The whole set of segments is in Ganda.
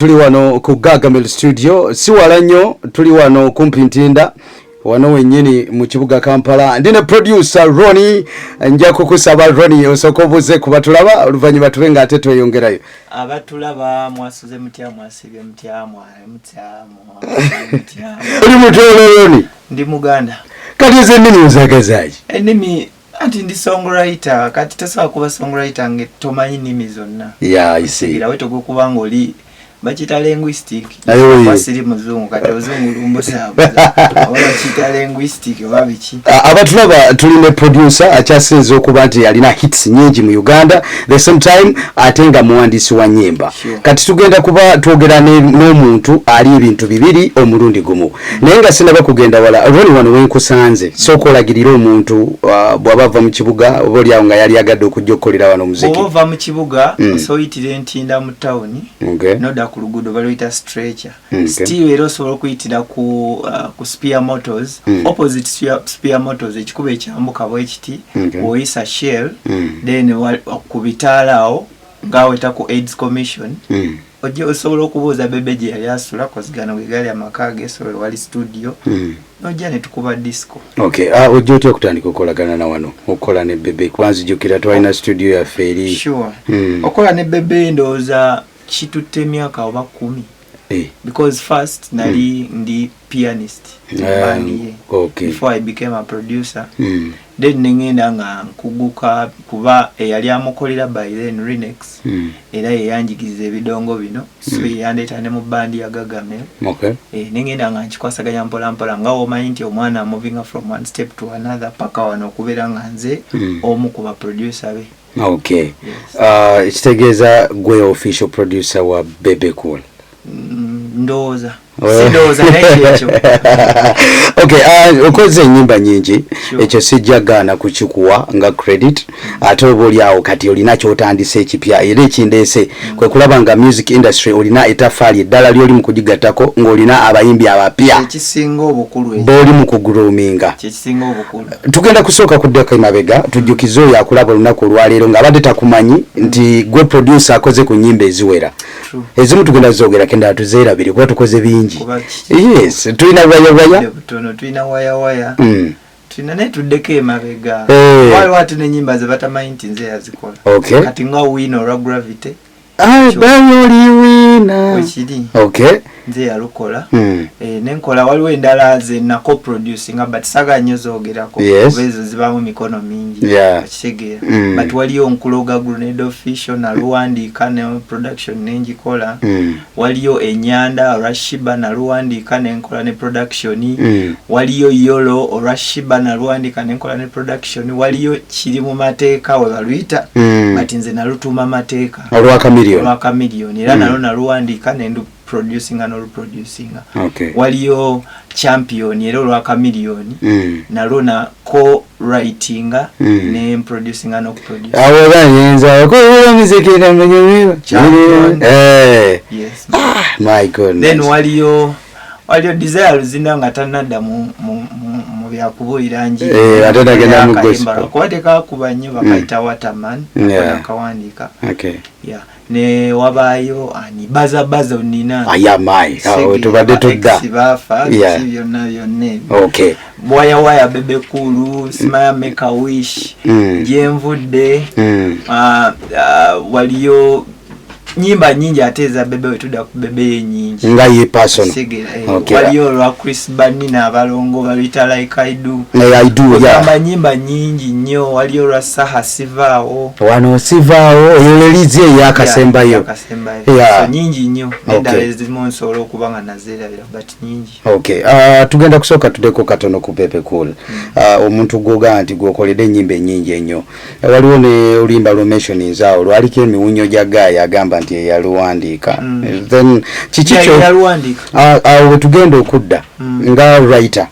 Tuli wano ku Gagamel studio si wala nnyo tuli wano kumpi Ntinda wano wennyini mu kibuga Kampala ndine producer Ronnie nja kukusaba Ronnie osokobuze kubatulaba oluvannyuma tubenga ate tweyongerayo abatulaba mwasuze mutya mwasibye mutya uli mutolo Ronnie ndi Muganda kati ze nnimi uzagazaji ennimi anti ndi songwriter kati tasobola kuba songwriter nge tomanyi nnimi zonna isi kubanga oli bachita linguistic basiri muzungu kati ozungu lumbusabu abachita linguistic babichi abatulaba tuline producer akyasinze okuba nti alina hits nyingi mu Uganda the same time atenga muwandisi wa nyimba kati tugenda kuba twogera n'omuntu ali ebintu bibiri omulundi gumu naye nga sinaba kugenda wala Ronnie wano wenkusanze soko olagirira omuntu bw'abava mu kibuga oba oli awo nga yali agadde okujja okukolera wano muziki bw'ova mu kibuga osoyitira Ntinda mu town noda ku lugudo baluyita stretcher still era osobola okuyitira ku Spear Motors opposite Spear Motors ekikuba ekyambuka bwekiti oyisa Shell then ku bitaalaawo ngaweta ku AIDS Commission ojja osobola okubuuza Bebe gye yali asula kozigana wegali amakaage esobola wali studio nojja ne tukuba disco ojja otya okutandika okolagana na wano okola ne Bebe kubanza jjukira twalina studio yaffe eri sure okola ne Bebe ndowooza kitutte emyaka oba 10 because first nali ndi pianist bangi before I became a producer then nengenda nga nkuguka kuba yali amukolera by then Remix era yeyanjigiza ebidongo bino so yandeta ne mu bandi ya Gagamel nengenda nga nkikwasaganya mpola mpola nga omanyi nti omwana moving from one step to another paka wano okubeera nga nze omu ku ba producer be ekitegeeza gwe official producer wa Bebe Cool ndoza sidoza nekyo okoze enyimba nyingi ekyo sijjagaana kukikuwa nga credit ate oba oli awo kati olina kyotandise ekipya era ekindeese kwe kulaba nga music industry olina etafaali eddala lyoli mu kugigattako ng'olina abayimbi abapya ekisinga obukulu b'oli mu kugroominga ekisinga obukulu tugenda kusooka kuddako emabega tujjukize oyo akulaba olunaku olwaleero ng'abadde takumanyi nti gwe producer akoze ku nnyimba eziwera ezimu tugenda zogerako endala tuzeerabire kuba tukoze bingi yes tulina waya tulina ne tuddeko emabega waliwo ate n'ennyimba ze batamanyi nti nze yazikola kati nga wino olwa gravity wekiri nze yalukola nenkola waliwo endala ze nako producinga but saga nnyo zoogerako kuba ezo zibaamu mikono mingi okitegeera but waliyo Nkuloga Grenade Official naluwandiika ne production nengikola waliyo Enyanda olwa Sheebah naluwandiika nenkola ne production waliyo Yolo olwa Sheebah naluwandiika nenkola ne production waliyo kiri mu mateeka we baluyita but nze nalutuuma mateeka olwa kamiliyoni era nalo naluwandiika nendu producing and all producing waliyo champion era olwa kamiliyoni nalo na co-writing ne producing and produce awo banyenza ko music ina mwenyewe yes my goodness then waliyo desire zinanga tanada mu byakubuulira nji atadagenda mu gospel kwateka kubanye bakaita Waterman akawandika ne wabayo ani Baza Onina ayamai tubadde tudda sibafa byonna byonne waya Bebe Cool Smile Make a Wish Jenvudde waliyo nyimba nyingi ateza Bebe wetuda ku Bebe nyingi nga ye person waliyo lwa Chris Bani na abalongo balita like I do nyimba nyingi nnyo waliyo lwa Saha Sivaawo wano Sivaawo yelelize yakasembayo so nyingi nnyo nedala ezimu nsobola okubanga nazerabira but nyingi tugenda kusooka tuddeko katono ku Bebe Cool omuntu gwoga nti gwokoledde ennyimba ennyingi ennyo waliwo ne olimba lomentions awo lwaliko emiwunyo gya Gaaya agamba nti yaluwandiika then kikicho awo tugenda okudda nga writer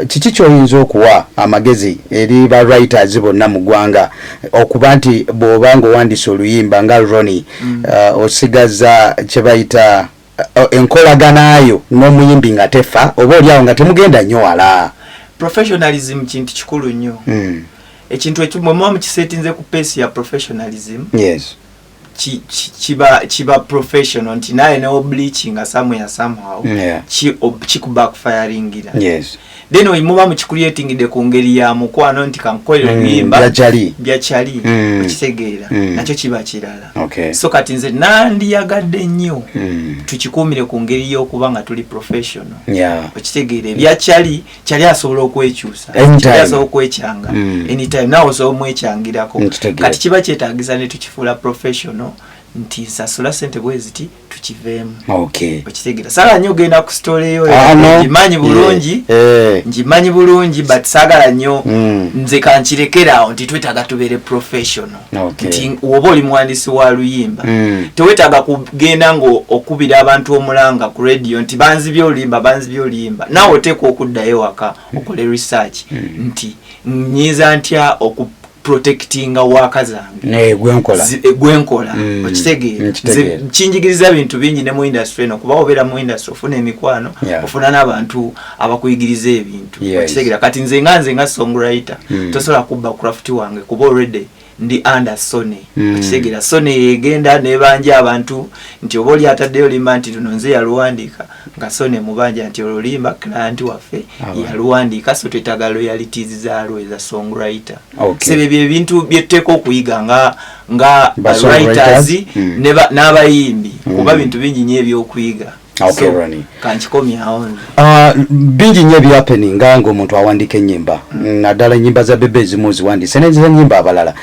kikicho oyinza okuwa amagezi eri ba writers bonna mu ggwanga okuba nti bw'obanga owandise oluyimba nga Ronnie osigaza kye bayita enkolaganayo n'omuyimbi nga tefa oba oli awo nga temugenda nnyo wala professionalism kintu kikulu nnyo ekintu ekyo mwe mukisetinze ku pace ya professionalism chiba professional nti naye no bleaching somewhere somehow chi ku backfiring ira. Yes. Then we muba mu creating de kungeri ya mukwano nti kankolera nyimba bya chali okitegeera nacho chiba kirala. Okay. So kati nze nandi yagadde nnyo tukikumire kungeri yo kubanga tuli professional. Okitegeera bya chali asobola okwekyusa chali asobola okwekyanga anytime nawo so omwekyangirako kati kiba kyetaagisa ne tukifuula professional nti sasula sente bweziti tukivemu. Okay. Okitegeera sala nnyo genda ku story yo njimanyi bulungi njimanyi bulungi but sagala nnyo nze kankirekera nti twetaaga tubeere professional. Nti woba oli muwandiisi wa luyimba tewetaaga kugenda ngo okubira abantu omulanga ku radio nti banzi by'olimba naawe oteekwa okuddayo waka okole research nti nyiza ntya protecting waka zange gwenkola okitegeera kinjigiriza bintu bingi ne mu industry no kuba obera mu industry ofuna emikwano ofuna n'abantu abakuyigiriza ebintu okitegeera kati nze nga songwriter tosobola kubba craft wange kuba already ndi under Sony okitegeera Sony egenda nebanja abantu nti oba oli ataddeyo limba nti tuno nze yaluwandiika nga Sony mubanja nti olulimba client waffe yaluwandiika so twetaaga royalties zaalwo eza songwriter. Sebe ebintu byetteeka okuyiga nga writers n'abayimbi kuba bintu bingi nnyo ebyokuyiga. Okay, Ronnie. Kanchikomya aonze. Bingi nnyo happening nga omuntu awandika ennyimba. Naddala ennyimba za bebe ezimu ziwandise n'ezo ennyimba abalala.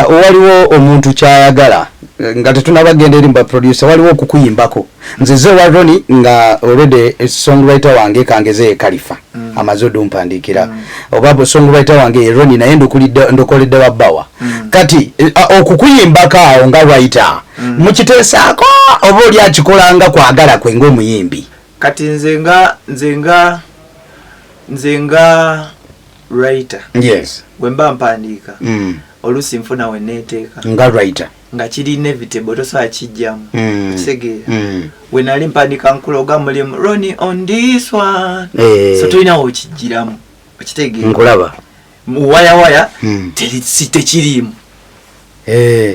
Waliwo omuntu kyayagala nga tetunabagenda eri mba producer waliwo okukuyimbako. Nze ze wa Ronnie nga already songwriter wange kangeze Khalifa. Amazodo mpandikira. Obabo songwriter wange Ronnie naye ndokoledde wa Bawa. Kati okukuyimbako awo nga writer. Mukiteesako oba oli akikolanga kwagala kwe ng'omuyimbi. Kati nzenga writer. Yes. Wemba mpandiika. Olusi nfuna we neeteeka. Nga writer. Nga kiri inevitable tosobola kijjamu. Kisegeera. We nali mpandiika Nkuloga mulimu Ronnie on this one. So tulinawo okijjiramu. Okitegeera. Nkulaba. Waya tekirimu.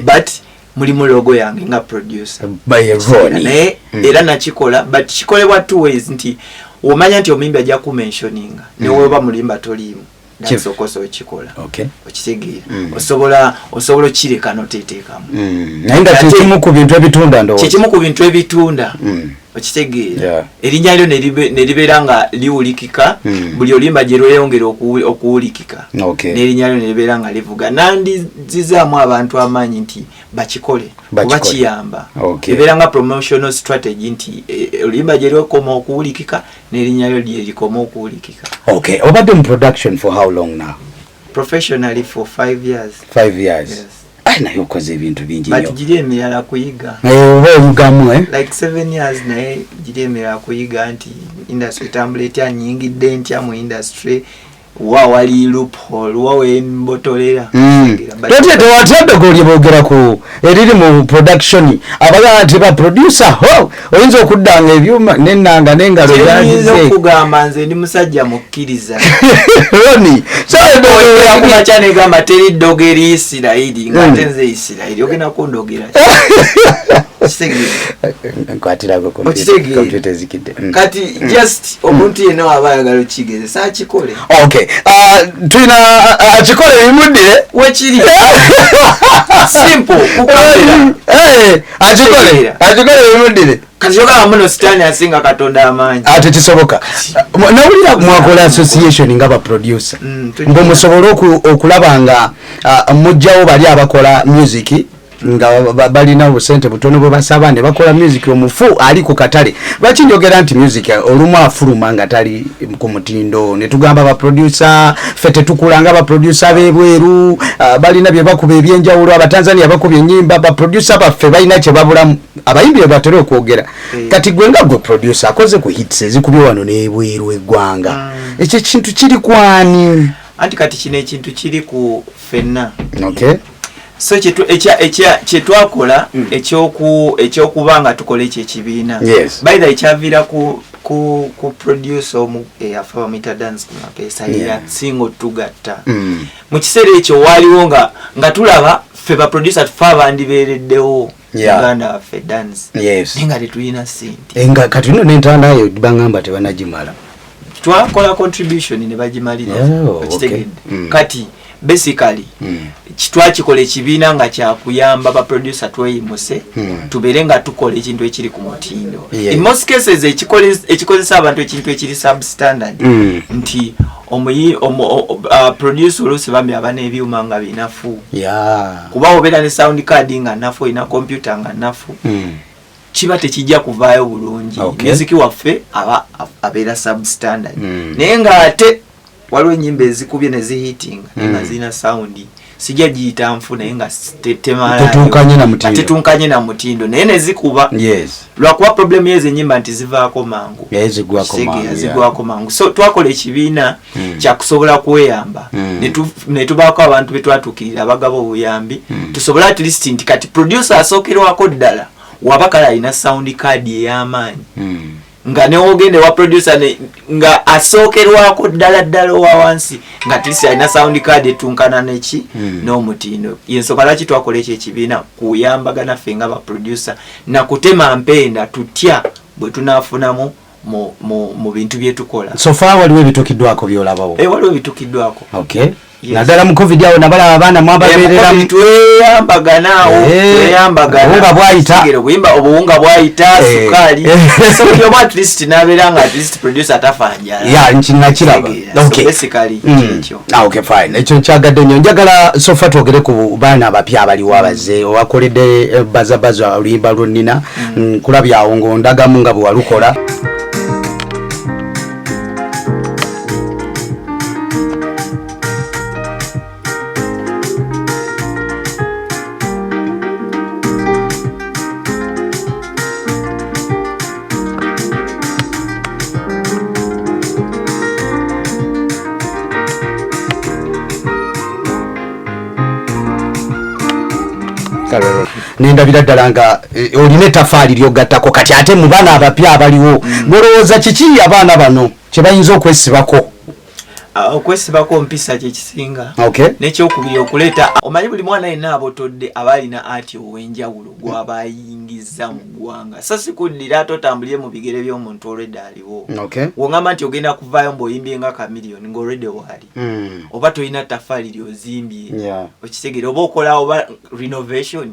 But mulimu logo yange nga producer by Ronnie era nakikola but kikolebwa two ways nti omanya nti omuyimbi ajja ku mentioninga ne woba mulimba tolimu kisokoso okikola okitegeera osobola kireka noteteekamu naye nga kimu ku bintu ebitunda ndo kimu ku bintu ebitunda okitegeera erinnya lyo ne libeera nga liwulikika buli olimba gye lweyongera okuwulikika n'erinnya lyo ne libeera nga livuga nandizizaamu abantu amaanyi nti bakikole kuba kiyamba ebeera nga promotional strategy nti olimba gye lyokoma okuwulikika n'erinnya lyo lye likoma okuwulikika. Okay, obadde mu production for how long now? Professionally for 5 years. 5 years. Yes. Naye okoze ebintu bingi nnyo. But giri emirala kuyiga. Oba oyigamu like 7 years naye giri emirala kuyiga nti industry tambula etya nnyingidde ntya mu industry wali loophole wawe mbotolera. Tote tewatadde goli bogerako eriri mu production abagala nti ba producer oyinza okuddanga ebyuma n'ennanga n'engalo yagize okugamba nze ndi musajja mukkiriza Ronnie kuba cyane gamba teri dogeri Isirayiri nga tenze Isirayiri ogenda kundogera nkwatirago computer zikidde kati just omuntu yenna aba ayagala okigeze saakikole. Okay, tulina akikole bimuddire wekiri simple kukamera akikole bimuddire kati yoga muno sitani asinga Katonda amaanyi ate kisoboka nawulira mwakola association nga ba producer ngo musobole okulaba nga mujjawo bali abakola music nga balina obusente butono bwe basaba ne bakola music omufu ali ku katale bakinjogera nti music olumu afuluma nga tali ku mutindo ne tugamba ba producer fete tukulanga ba producer bebweru balina bye bakuba ebyenjawulo abatanzania bakubye ennyimba ba producer baffe balina kye babulamu abayimbi batera okwogera kati gwe nga gwe producer akoze ku hits ezikubye wano n'ebweru eggwanga ekyo kintu kiri kwani anti kati kino ekintu kiri ku fenna. Okay. So kyetwakola ekyokubanga tukole ekyo ekibiina baida ekyavira ku producer omu eyafa bamuyita dance kumapesa yasinga otugatta mu kiseera ekyo waliwo nga tulaba ffe ba producer tufe abandibeereddewo Uganda fe dance nenga tetulina sente enga kati no nentana yo bangamba tebanagimala twakola contribution ne bagimalira okitegedde kati basically kitwakikola ekibiina nga kyakuyamba ba producer tweyimuse tubere nga tukola ekintu ekiri ku mutindo in most cases ekikozesa abantu ekintu ekiri substandard nti producer olusi bambi abana ebyuma nga binafu kuba obeera ne sound card nga nafu ina computer nga nafu kiba tekijja kuvaayo bulungi music waffe abeera substandard naye nga ate waliwo enyimba ezikubye ne zihitinga nga zina sound sijja giyita nfu naye nga tetunkanye na mutindo naye ne zikuba lwakuba problem yezo enyimba nti zivaako mangu zigwako mangu so twakola ekibiina kyakusobola kweyamba ne tubaako abantu betwatukirira abagaba obuyambi tusobola at least nti kati producer asookerwako ddala wabakala alina sound card ey'amaanyi nga neogende wa producer nga asookerwako ddala wa wansi nga tulisi alina sound card etunkana neki n'omutindo yensoka laki twakola ekyo ekibiina kuyambagana ffe nga ba producer na kutema mpenda tutya bwe tunaafunamu mu bintu byetukola so far waliwo ebitukiddwako byolabawo waliwo ebitukiddwako okay nadala mu covid awo nabala abaana mwababerera tweyambagana obuwunga bwayita sukali so yoba at least nabera nga at least producer atafanjala nkiraba okay basically ekyo okay fine ekyo nkyagadde nnyo njagala sofa twogere ku baana abapya abaliwo abaze owakoledde Baza oluyimba lw'Onina kulabyawo ng'ondagamu nga bwe walukola nendabira ddala nga olina ettafaali ly'ogattako kati ate mu baana abapya abaliwo golowooza kiki abaana bano kye bayinza okwesibako okwesibako mpisa kyekisinga nekyokubiri okuleeta omanyi buli mwana yenna abotodde aba alina ati ow'enjawulo gw'aba ayingiza mu ggwanga so sikuddira ate otambulire mu bigere by'omuntu olwedde aliwo wongamba nti ogenda kuvaayo mbw'oyimbye nga kamiliyoni ng'olwedde waali oba tolina ttafaali ly'ozimbye okitegere oba okola oba renovation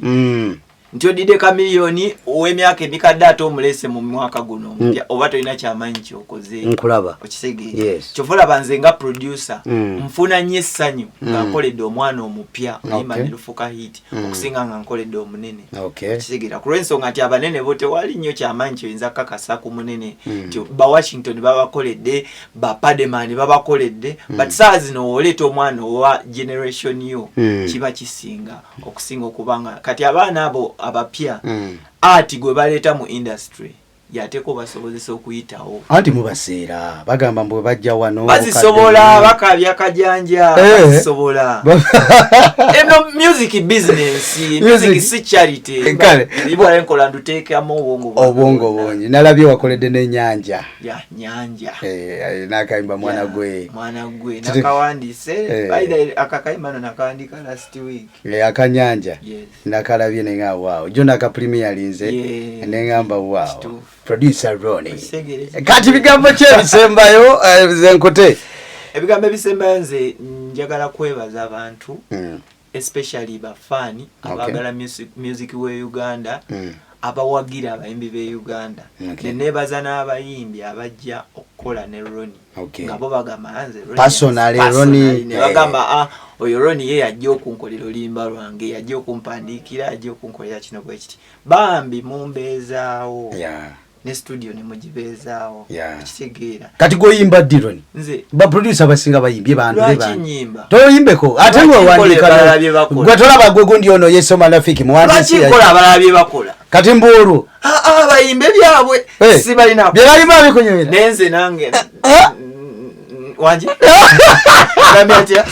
nti odidde kamiliyoni ow'emyaka emikadde ate omulese mu mwaka guno omupya oba tolina kyamaanyi kyokoze nkulaba okitegere kyova olaba nze nga producer nfuna nnyo essanyu nga nkoledde omwana omupya oluyimba ne lufuka hit okusinga nga nkoledde omunene okitegera ku lw'ensonga nti abanene bo tewali nnyo kyamaanyi kyoyinza kakasa ku munene nti ba Washington babakoledde ba Pademan babakoledde but saa zino oleeta omwana owa generation yo kiba kisinga okusinga okubanga kati abaana abo abapya ati gwe baleeta mu industry yateko basobozesa okuyitawo anti mubaseera bagamba mbu bajja wano bazisobola bakabya kajanja bazisobola eno music business music si charity ibwa enkola nduteekamu obwongo bonyi nalabye wakoledde n'ennyanja nyanja nakayimba mwana gwe nakawandise baida akakayimba nakawandika last week akanyanja nakalabye nenga wow jona ka premier linze nengamba wow producer Ronnie kati bigambo kye bisembayo zenkote ebigambo ebisembayo nze njagala kwebaza abantu especially bafani abagala music we Uganda abawagira abayimbi be Uganda nenebaza n'abayimbi abajja okukola ne Ronnie ngabo bagamba nze personally Ronnie ne bagamba oyo Ronnie ye yajja okunkolera olimba lwange yajja okumpandikira yajja okunkolera kino bwe kiti bambi mumbeezaawo ne studio ne mujibezaawo kitegeera kati goyimba Ronnie nze ba producer basinga bayimbye bantu beba toyimbeko ate ngo wandika gwe tolaba gwe gundi ono yesoma rafiki muwandisi ya kola balabye bakola kati mburu bayimbe byabwe si balina bye balima bikunyoyera nenze nange wanje kamyatia